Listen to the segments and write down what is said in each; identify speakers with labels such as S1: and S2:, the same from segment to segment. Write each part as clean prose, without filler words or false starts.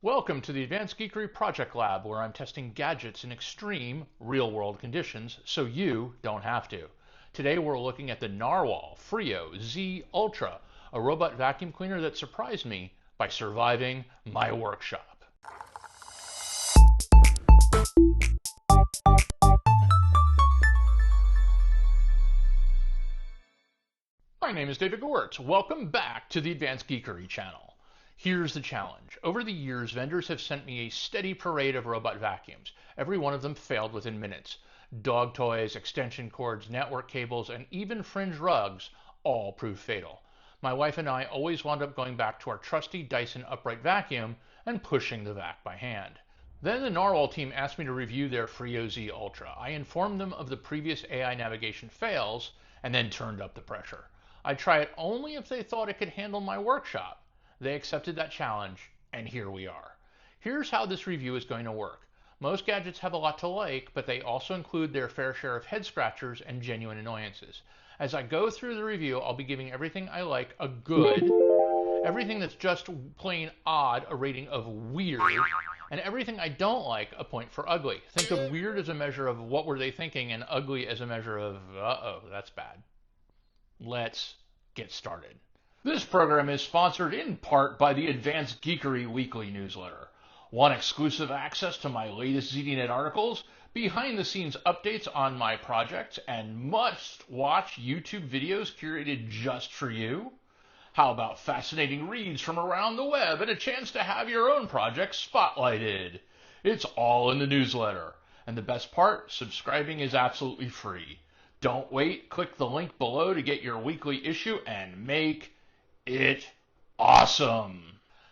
S1: Welcome to the Advanced Geekery Project Lab, where I'm testing gadgets in extreme, real-world conditions so you don't have to. Today we're looking at the Narwhal Frio Z Ultra, a robot vacuum cleaner that surprised me by surviving my workshop. My name is David Gewirtz. Welcome back to the Advanced Geekery channel. Here's the challenge. Over the years, vendors have sent me a steady parade of robot vacuums. Every one of them failed within minutes. Dog toys, extension cords, network cables, and even fringe rugs all proved fatal. My wife and I always wound up going back to our trusty Dyson upright vacuum and pushing the vac by hand. Then the Narwhal team asked me to review their Frio Z Ultra. I informed them of the previous AI navigation fails and then turned up the pressure. I'd try it only if they thought it could handle my workshop. They accepted that challenge, and here we are. Here's how this review is going to work. Most gadgets have a lot to like, but they also include their fair share of head scratchers and genuine annoyances. As I go through the review, I'll be giving everything I like a good, everything that's just plain odd a rating of weird, and everything I don't like a point for ugly. Think of weird as a measure of what were they thinking, and ugly as a measure of, uh-oh, that's bad. Let's get started. This program is sponsored in part by the Advanced Geekery Weekly newsletter. Want exclusive access to my latest ZDNet articles, behind-the-scenes updates on my projects, and must-watch YouTube videos curated just for you? How about fascinating reads from around the web and a chance to have your own project spotlighted? It's all in the newsletter. And the best part, subscribing is absolutely free. Don't wait, click the link below to get your weekly issue and make it awesome.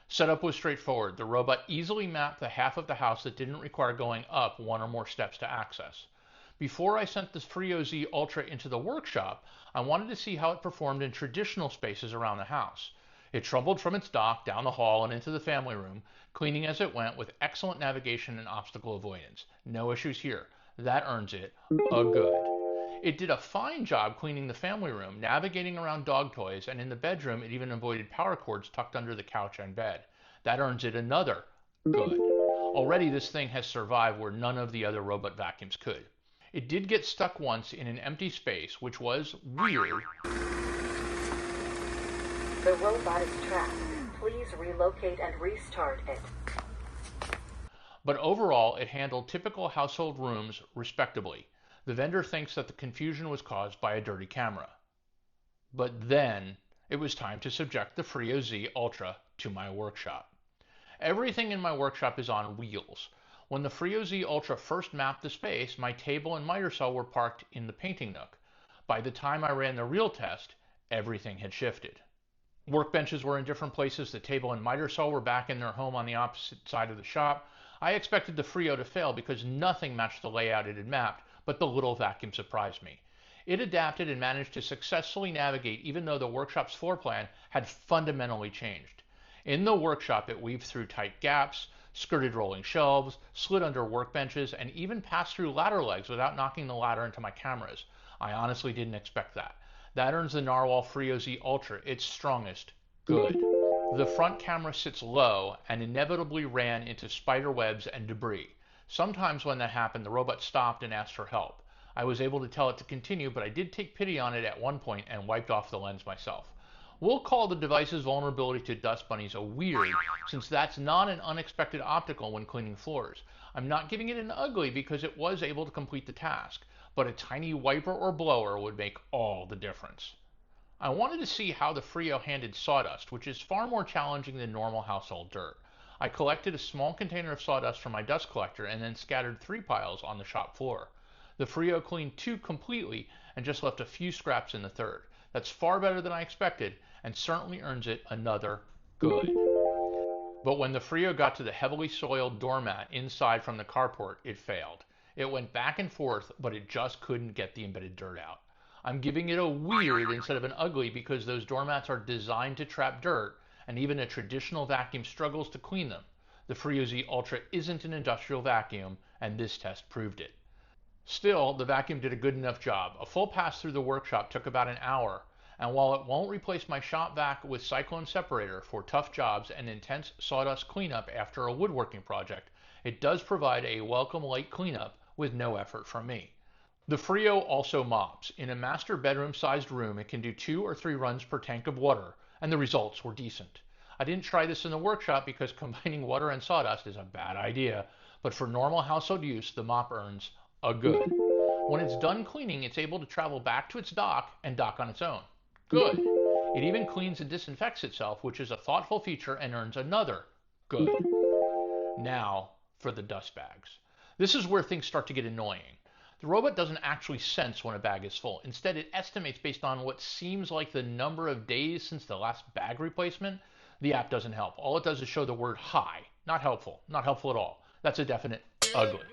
S1: Setup was straightforward. The robot easily mapped the half of the house that didn't require going up one or more steps to access. Before I sent this Frio Z Ultra into the workshop, I wanted to see how it performed in traditional spaces around the house. It trundled from its dock down the hall and into the family room, cleaning as it went with excellent navigation and obstacle avoidance. No issues here. That earns it a good. It did a fine job cleaning the family room, navigating around dog toys, and in the bedroom it even avoided power cords tucked under the couch and bed. That earns it another good. Already this thing has survived where none of the other robot vacuums could. It did get stuck once in an empty space, which was weird.
S2: The robot is trapped. Please relocate and restart it.
S1: But overall, it handled typical household rooms respectably. The vendor thinks that the confusion was caused by a dirty camera. But then, it was time to subject the Frio Z Ultra to my workshop. Everything in my workshop is on wheels. When the Frio Z Ultra first mapped the space, my table and miter saw were parked in the painting nook. By the time I ran the real test, everything had shifted. Workbenches were in different places, the table and miter saw were back in their home on the opposite side of the shop. I expected the Frio to fail because nothing matched the layout it had mapped, but the little vacuum surprised me. It adapted and managed to successfully navigate even though the workshop's floor plan had fundamentally changed. In the workshop, it weaved through tight gaps, skirted rolling shelves, slid under workbenches, and even passed through ladder legs without knocking the ladder into my cameras. I honestly didn't expect that. That earns the Narwhal Frio Z Ultra its strongest good. The front camera sits low and inevitably ran into spider webs and debris. Sometimes when that happened, the robot stopped and asked for help. I was able to tell it to continue, but I did take pity on it at one point and wiped off the lens myself. We'll call the device's vulnerability to dust bunnies a weird, since that's not an unexpected optical when cleaning floors. I'm not giving it an ugly because it was able to complete the task, but a tiny wiper or blower would make all the difference. I wanted to see how the Frio handled sawdust, which is far more challenging than normal household dirt. I collected a small container of sawdust from my dust collector and then scattered 3 piles on the shop floor. The Frio cleaned 2 completely and just left a few scraps in the 3rd. That's far better than I expected and certainly earns it another good. But when the Frio got to the heavily soiled doormat inside from the carport, it failed. It went back and forth, but it just couldn't get the embedded dirt out. I'm giving it a weird instead of an ugly because those doormats are designed to trap dirt, and even a traditional vacuum struggles to clean them. The Frio Z Ultra isn't an industrial vacuum, and this test proved it. Still, the vacuum did a good enough job. A full pass through the workshop took about an hour, And while it won't replace my shop vac with cyclone separator for tough jobs and intense sawdust cleanup after a woodworking project, it does provide a welcome light cleanup with no effort from me. The Frio also mops. In a master bedroom sized room, it can do 2 or 3 runs per tank of water, and the results were decent. I didn't try this in the workshop because combining water and sawdust is a bad idea, but for normal household use, the mop earns a good. When it's done cleaning, it's able to travel back to its dock and dock on its own. Good. It even cleans and disinfects itself, which is a thoughtful feature and earns another good. Now for the dust bags. This is where things start to get annoying. The robot doesn't actually sense when a bag is full. Instead, it estimates based on what seems like the number of days since the last bag replacement. The app doesn't help. All it does is show the word high. Not helpful. Not helpful at all. That's a definite ugly.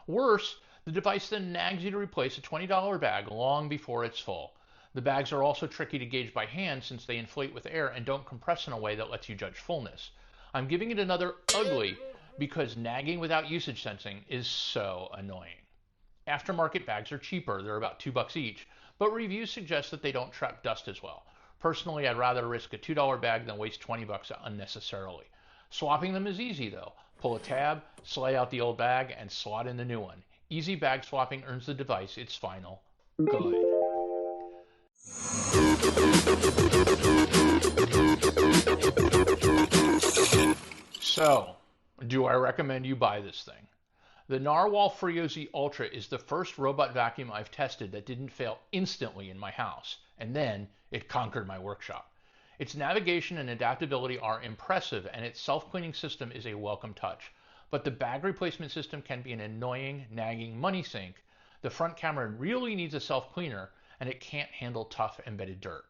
S1: Worse, the device then nags you to replace a $20 bag long before it's full. The bags are also tricky to gauge by hand since they inflate with air and don't compress in a way that lets you judge fullness. I'm giving it another ugly because nagging without usage sensing is so annoying. Aftermarket bags are cheaper. They're about $2 each, but reviews suggest that they don't trap dust as well. Personally, I'd rather risk a $2 bag than waste $20 unnecessarily. Swapping them is easy though. Pull a tab, slide out the old bag, and slot in the new one. Easy bag swapping earns the device its final good. So, do I recommend you buy this thing? The Narwhal Frio Z Ultra is the first robot vacuum I've tested that didn't fail instantly in my house, and then it conquered my workshop. Its navigation and adaptability are impressive, and its self-cleaning system is a welcome touch. But the bag replacement system can be an annoying, nagging money sink. The front camera really needs a self-cleaner, and it can't handle tough embedded dirt.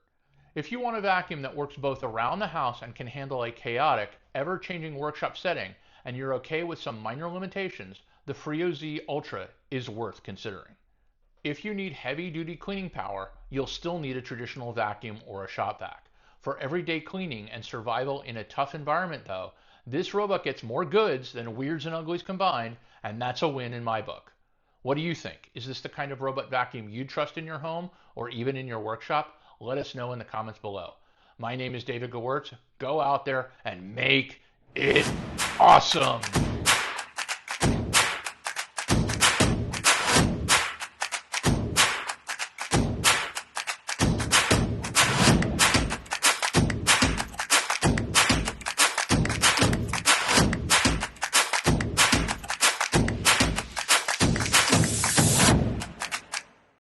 S1: If you want a vacuum that works both around the house and can handle a chaotic, ever-changing workshop setting, and you're okay with some minor limitations, the Frio Z Ultra is worth considering. If you need heavy-duty cleaning power, you'll still need a traditional vacuum or a shop vac. For everyday cleaning and survival in a tough environment though, this robot gets more goods than weirds and uglies combined, and that's a win in my book. What do you think? Is this the kind of robot vacuum you'd trust in your home or even in your workshop? Let us know in the comments below. My name is David Gewirtz. Go out there and make it awesome.